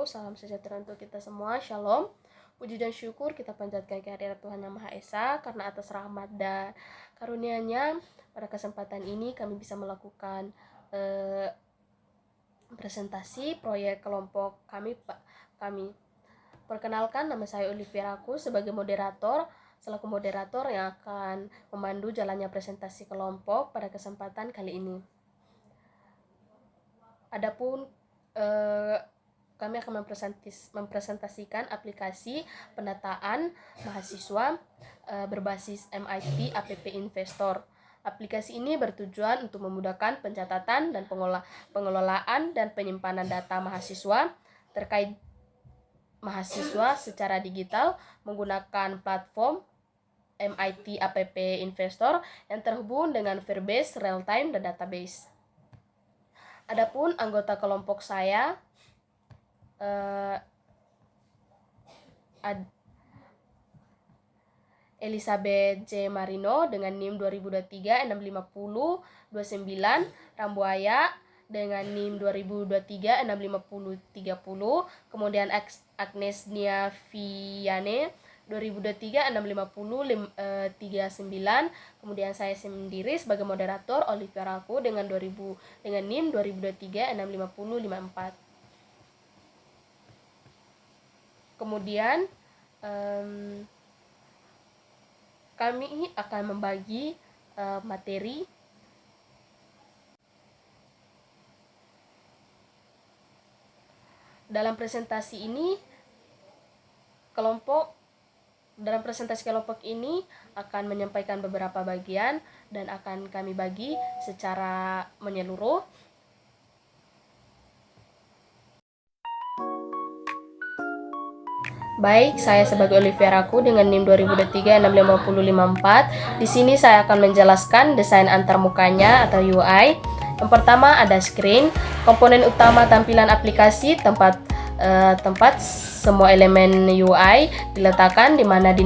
salam sejahtera untuk kita semua, shalom. Puji dan syukur kita panjatkan kehadirat Tuhan Yang Maha Esa, karena atas rahmat dan karunia-Nya pada kesempatan ini kami bisa melakukan presentasi proyek kelompok kami. Perkenalkan, nama saya Olivia Raku sebagai moderator, selaku moderator yang akan memandu jalannya presentasi kelompok pada kesempatan kali ini. Adapun kami akan mempresentasikan aplikasi pendataan mahasiswa berbasis MIT App Investor. Aplikasi ini bertujuan untuk memudahkan pencatatan dan pengelolaan dan penyimpanan data mahasiswa terkait mahasiswa secara digital menggunakan platform MIT App Investor yang terhubung dengan Firebase, Realtime, dan Database. Adapun anggota kelompok saya Elizabeth J. Marino dengan NIM 2023 65029, Rambuaya dengan NIM 2023 65030, kemudian Agnes Nia Viane 2023 65039, kemudian saya sendiri sebagai moderator Olivia Raku dengan NIM 2023 65054. Kemudian kami akan membagi materi dalam presentasi kelompok ini akan menyampaikan beberapa bagian dan akan kami bagi secara menyeluruh. Baik, saya sebagai Olivia Raku dengan NIM 2023 65054. Di sini saya akan menjelaskan desain antarmukanya atau UI. Yang pertama ada screen, komponen utama tampilan aplikasi, tempat semua elemen UI diletakkan di mana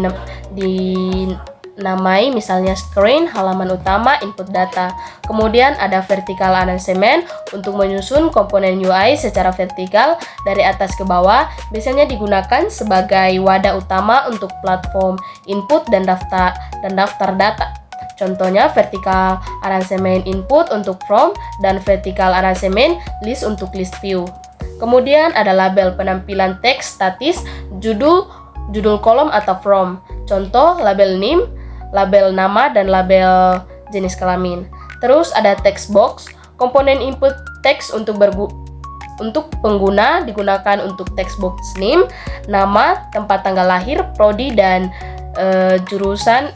dinamai misalnya screen, halaman utama, input data. Kemudian ada vertical arrangement untuk menyusun komponen UI secara vertikal dari atas ke bawah, biasanya digunakan sebagai wadah utama untuk platform input dan daftar data. Contohnya vertical arrangement input untuk from dan vertical arrangement list untuk list view. Kemudian ada label penampilan teks statis, judul kolom atau from. Contoh label name, label nama, dan label jenis kelamin. Terus ada text box, komponen input teks untuk pengguna digunakan untuk text box name, nama, tempat tanggal lahir, prodi, dan jurusan.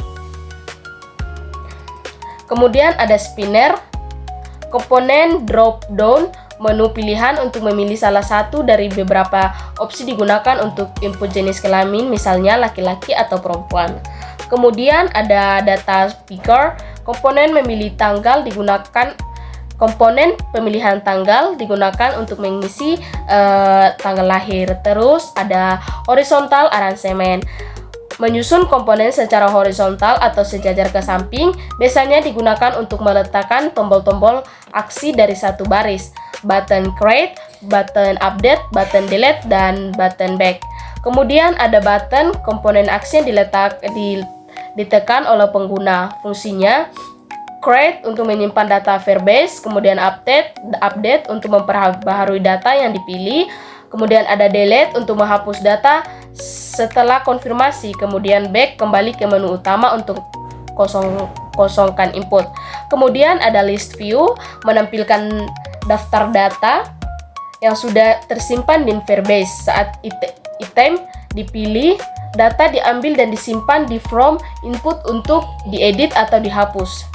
Kemudian ada spinner, komponen drop down, menu pilihan untuk memilih salah satu dari beberapa opsi digunakan untuk input jenis kelamin, misalnya laki-laki atau perempuan. Kemudian ada data picker, komponen pemilihan tanggal digunakan untuk mengisi tanggal lahir. Terus ada horizontal arrangement, menyusun komponen secara horizontal atau sejajar ke samping, biasanya digunakan untuk meletakkan tombol-tombol aksi dari satu baris. Button create, button update, button delete, dan button back. Kemudian ada button, komponen aksi yang ditekan oleh pengguna. Fungsinya create untuk menyimpan data Firebase, kemudian update untuk memperbaharui data yang dipilih, kemudian ada delete untuk menghapus data setelah konfirmasi, kemudian back kembali ke menu utama untuk kosongkan input. Kemudian ada list view, menampilkan daftar data yang sudah tersimpan di Firebase. Saat item dipilih, data diambil dan disimpan di from input untuk diedit atau dihapus.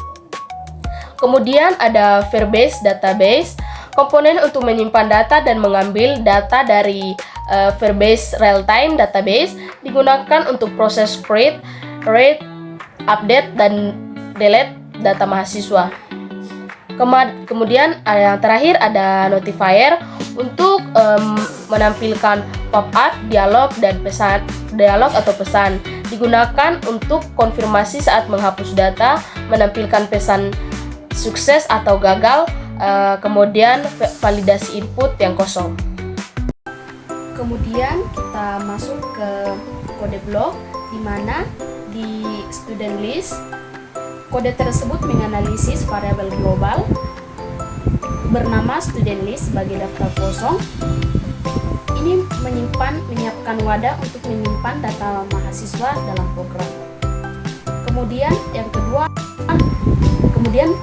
Kemudian ada Firebase database, komponen untuk menyimpan data dan mengambil data dari Firebase Realtime Database, digunakan untuk proses create, read, update, dan delete data mahasiswa. Kemudian yang terakhir ada notifier untuk menampilkan pop-up, dialog atau pesan. Digunakan untuk konfirmasi saat menghapus data, menampilkan pesan sukses atau gagal, kemudian validasi input yang kosong. Kemudian kita masuk ke kode blok, di mana di student list kode tersebut menganalisis variabel global bernama student list sebagai daftar kosong. Ini menyiapkan wadah untuk menyimpan data mahasiswa dalam program. Kemudian yang kedua,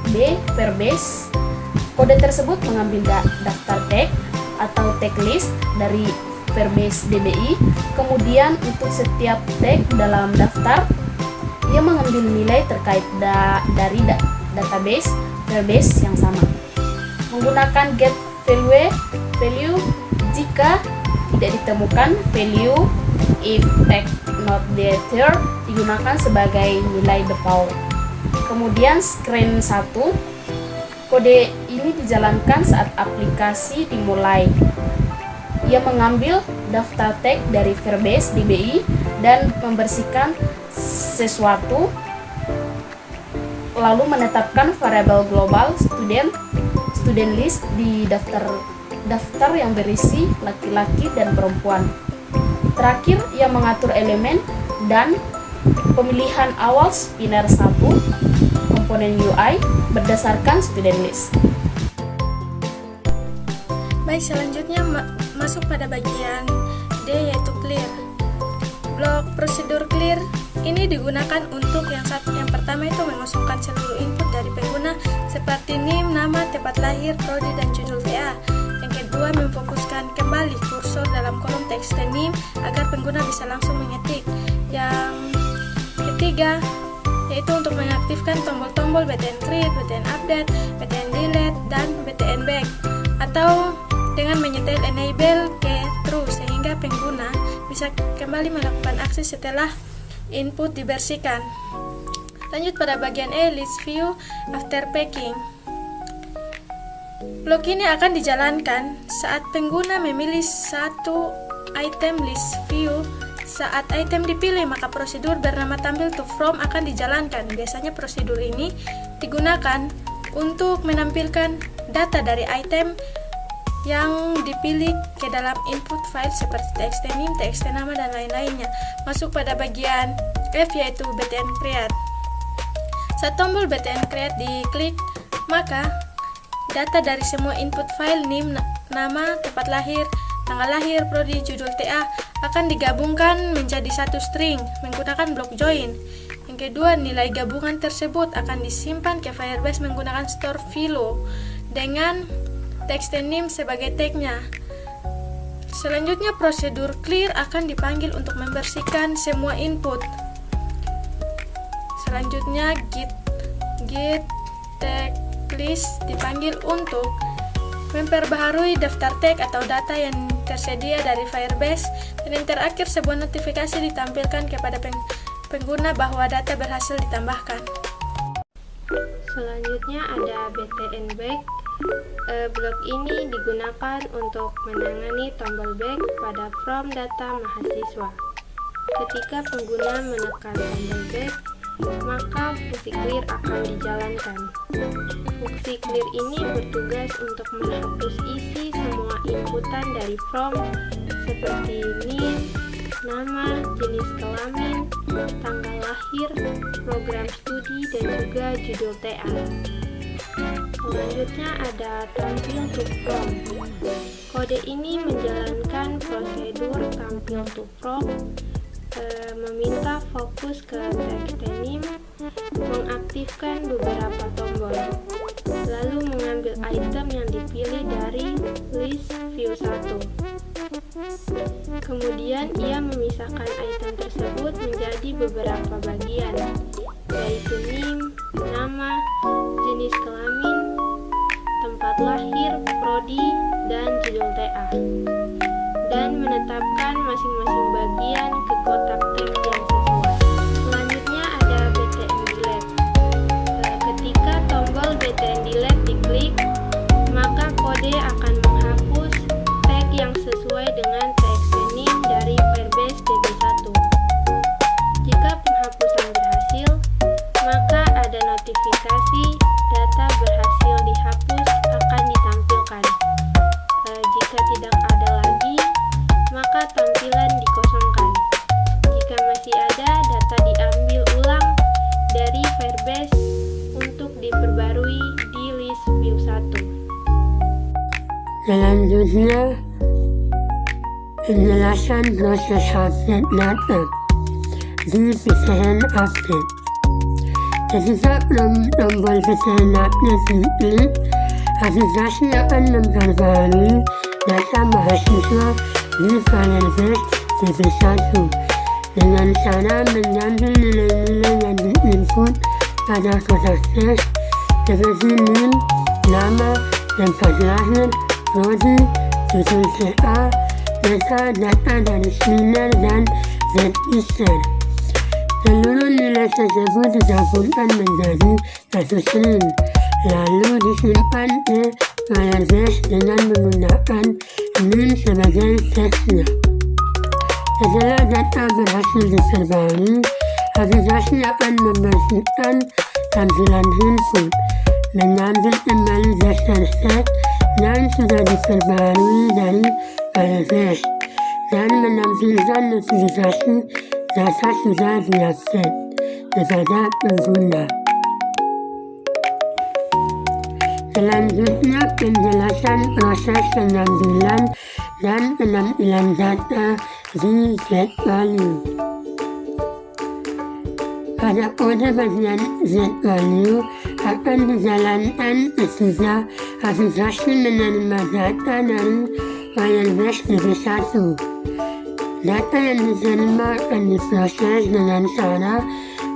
B, Verbase. Kode tersebut mengambil daftar tag atau tag list dari Verbase DBI. Kemudian untuk setiap tag dalam daftar, ia mengambil nilai terkait dari database Verbase yang sama. Menggunakan get value jika tidak ditemukan value, if tag not there digunakan sebagai nilai default. Kemudian screen 1, kode ini dijalankan saat aplikasi dimulai. Ia mengambil daftar tag dari Verbase DBI dan membersihkan sesuatu, lalu menetapkan variabel global student list di daftar yang berisi laki-laki dan perempuan. Terakhir, ia mengatur elemen dan pemilihan awal spinner 1 komponen UI berdasarkan student list. Baik, selanjutnya masuk pada bagian D, yaitu clear. Blok prosedur clear ini digunakan untuk yang pertama itu mengosongkan seluruh input dari pengguna seperti NIM, nama, tempat lahir, prodi, dan judul TA. Yang kedua, memfokuskan kembali kursor dalam kolom teks NIM agar pengguna bisa langsung mengetik. Yang ketiga, yaitu untuk mengaktifkan tombol-tombol btn create, btn update, btn delete, dan btn back, atau dengan menyetel enable ke true sehingga pengguna bisa kembali melakukan akses setelah input dibersihkan. Lanjut pada bagian E, list view after packing. Blok ini akan dijalankan saat pengguna memilih satu item list view. Saat item dipilih, maka prosedur bernama tampil to from akan dijalankan. Biasanya prosedur ini digunakan untuk menampilkan data dari item yang dipilih ke dalam input file seperti txt NIM, txt nama, dan lain-lainnya. Masuk pada bagian F, yaitu btn create. Saat tombol btn create diklik, maka data dari semua input file NIM, nama, tempat lahir, tanggal lahir, prodi, judul TA akan digabungkan menjadi satu string menggunakan blok join. Yang kedua, nilai gabungan tersebut akan disimpan ke Firebase menggunakan store filo dengan txt NIM sebagai tagnya. Selanjutnya, prosedur clear akan dipanggil untuk membersihkan semua input. Selanjutnya, git tag list dipanggil untuk memperbaharui daftar tag atau data yang tersedia dari Firebase. Dan yang terakhir, sebuah notifikasi ditampilkan kepada pengguna bahwa data berhasil ditambahkan. Selanjutnya ada btn back. Blok ini digunakan untuk menangani tombol back pada from data mahasiswa. Ketika pengguna menekan tombol back, maka fungsi clear akan dijalankan. Fungsi clear ini bertugas untuk menghapus isi semua inputan dari from seperti NIM, nama, jenis kelamin, tanggal lahir, program studi, dan juga judul TA. Selanjutnya ada tampil to from. Kode ini menjalankan prosedur tampil to from, meminta fokus ke teks NIM, mengaktifkan beberapa tombol, lalu mengambil item yang dipilih dari list view 1. Kemudian ia memisahkan item tersebut menjadi beberapa bagian, yaitu NIM, nama, jenis kelamin, tempat lahir, prodi, dan judul TA, dan menetapkan masing-masing bagian ke kotak teks yang sesuai. Selanjutnya ada btn delete. Ketika tombol btn delete diklik, maka kode akan menghapus tag yang sesuai dengan txt NIM dari Firebase DB1. Jika penghapusan berhasil, maka ada notifikasi data berhasil dihapus akan ditampilkan. Jika tidak ada lagi, maka database untuk diperbarui di list view 1. Selanjutnya, penjelasan proses update data di pecahan update. Ketika tombol pecahan update diklik, aplikasi akan memperbarui data mahasiswa di file base DP1 dengan cara mengambil nilai-nilai yang diinput pada kotak teks seperti NIM, nama, tempat lahir, prodi, titel TA, data dari seminar dan register. Seluruh nilai tersebut digabungkan menjadi satu string, lalu disimpan ke file base dengan menggunakan NIM sebagai teksnya. Setelah data berhasil diperbarui, aplikasi akan membersihkan tampilan input, mengambil kembali dasar teks yang sudah diperbarui dari file base, dan menampilkan notifikasi data sudah diupdate kepada pengguna. Selanjutnya, penjelasan proses pengambilan dan penampilan data di getValue. Pada kode bagian getValue akan dijalankan ketika aplikasi menerima data dari file base DP1. Data yang diterima akan diproses dengan cara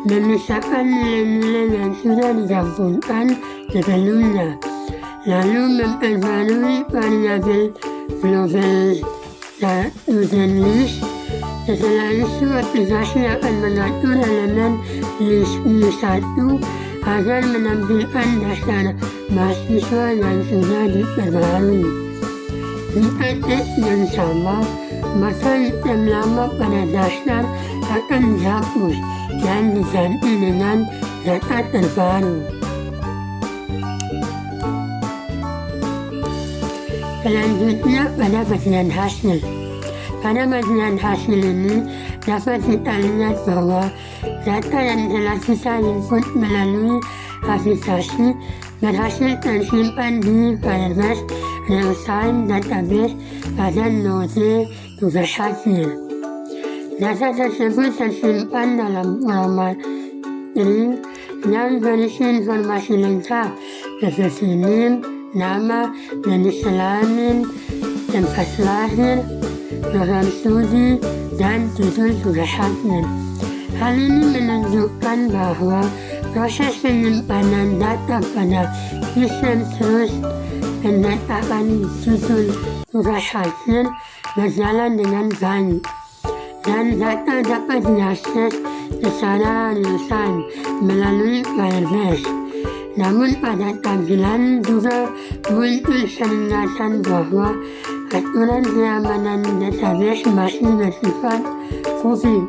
memisahkan nilai-nilai yang sudah digabungkan sebelumnya, lalu memperbarui variabel global student list. Setelah itu, aplikasi akan mengatur elemen list view1 agar menampilkan daftar mahasiswa yang sudah diperbarui. Jika teks yang sama, maka item lama pada daftar akan dihapus dan diganti dengan data terbaru. Selanjutnya, pada bagian hasil. Pada bagian hasil ini dapat kita lihat bahwa data yang telah kita input melalui aplikasi berhasil tersimpan di Firebase Real-Time Database pada node tugas hasil. Data tersebut tersimpan dalam format string yang berisi informasi lengkap seperti NIM, nama, jenis kelamin, tempat lahir, program studi, dan titel tugas hasil. Hal ini menunjukkan bahwa proses penyimpanan data pada sistem terus pendataan titel tugas hasil berjalan dengan baik, dan data dapat diakses secara real-time melalui Firebase. Namun pada tampilan juga muncul peringatan bahwa aturan keamanan database masih bersifat publik,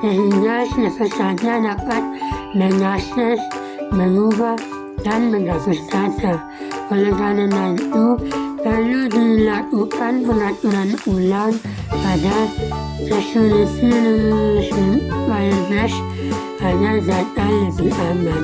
sehingga siapa saja dapat mengakses, mengubah, dan menghapus data. Oleh karena itu, perlu dilakukan pengaturan ulang pada security Firebase agar data lebih aman.